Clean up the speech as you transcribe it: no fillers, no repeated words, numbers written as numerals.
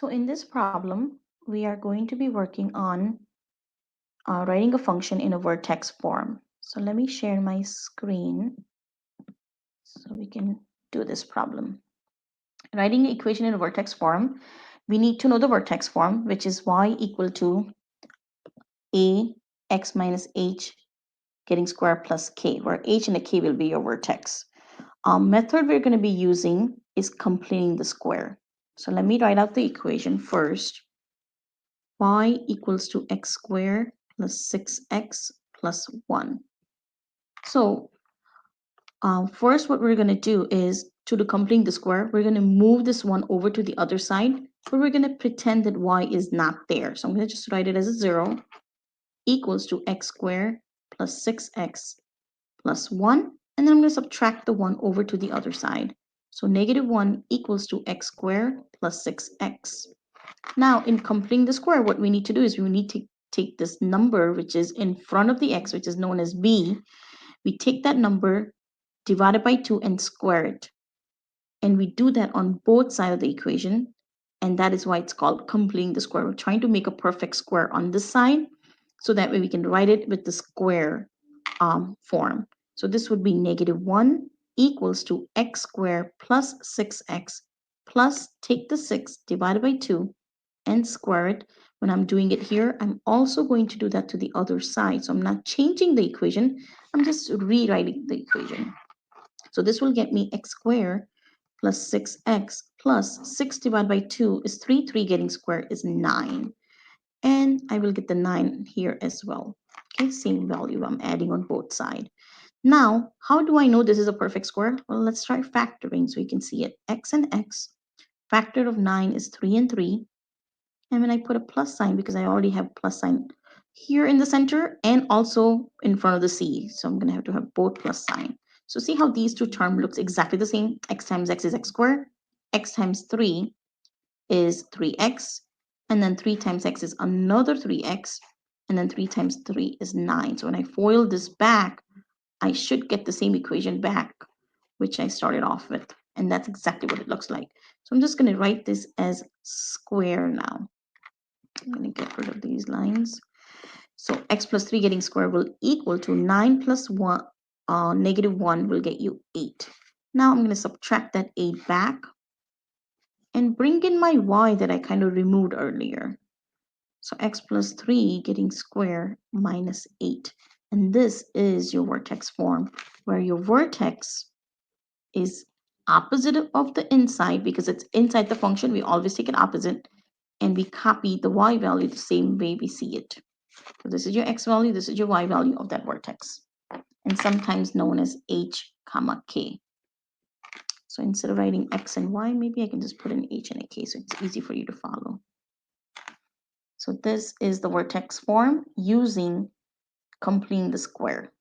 So in this problem, we are going to be working on writing a function in a vertex form. So let me share my screen so we can do this problem. Writing an equation in a vertex form, we need to know the vertex form, which is y equal to a x minus h getting square plus k, where h and a k will be your vertex. Method we're going to be using is completing the square. So let me write out the equation first. Y equals to x squared plus 6x plus 1. So first what we're going to do is, to the completing the square, we're going to move this one over to the other side, but we're going to pretend that y is not there. So I'm going to just write it as a 0 equals to x squared plus 6x plus 1. And then I'm going to subtract the 1 over to the other side. So negative 1 equals to x squared plus 6x. Now, in completing the square, what we need to do is we need to take this number, which is in front of the x, which is known as b. We take that number, divide it by 2, and square it. And we do that on both sides of the equation. And that is why it's called completing the square. We're trying to make a perfect square on this side, so that way we can write it with the square form. So this would be negative 1 equals to x squared plus 6x plus, take the 6 divided by 2 and square it. When I'm doing it here, I'm also going to do that to the other side. So I'm not changing the equation, I'm just rewriting the equation. So this will get me x squared plus 6x plus 6 divided by 2 is 3, 3 getting squared is 9. And I will get the 9 here as well. Okay, same value I'm adding on both sides. Now, how do I know this is a perfect square? Well, let's try factoring so you can see it. X and x, factor of 9 is 3 and 3. And when I put a plus sign, because I already have plus sign here in the center and also in front of the c, so I'm going to have both plus sign. So see how these two terms looks exactly the same. X times x is x squared. X times 3 is 3x. And then 3 times x is another 3x. And then 3 times 3 is 9. So when I FOIL this back, I should get the same equation back, which I started off with. And that's exactly what it looks like. So I'm just going to write this as square now. I'm going to get rid of these lines. So x plus 3 getting square will equal to 9 plus 1, negative 1 will get you 8. Now I'm going to subtract that 8 back and bring in my y that I kind of removed earlier. So x plus 3 getting square minus 8. And this is your vertex form, where your vertex is opposite of the inside, because it's inside the function. We always take it opposite, and we copy the y value the same way we see it. So this is your x value, this is your y value of that vertex, and sometimes known as h comma k. So instead of writing x and y, maybe I can just put an h and a k so it's easy for you to follow. So this is the vertex form using completing the square.